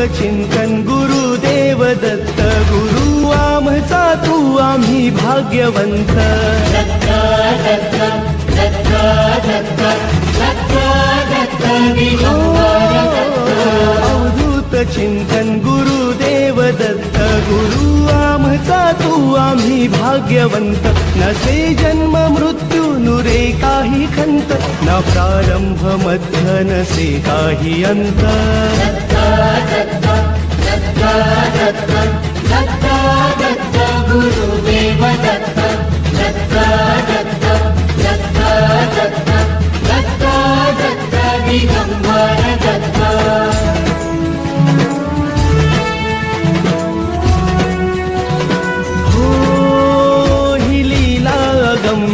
चिंतन गुरुदेव दत्त, गुरु आमचा तू आम्ही भाग्यवंत. अवधूत चिंतन गुरुदेव दत्त, गुरु आमचा तू आम्ही भाग्यवंत. नसे जन्म मृत्यू नुरे काही खंत, न प्रारंभ मध्य नसे काही अंत.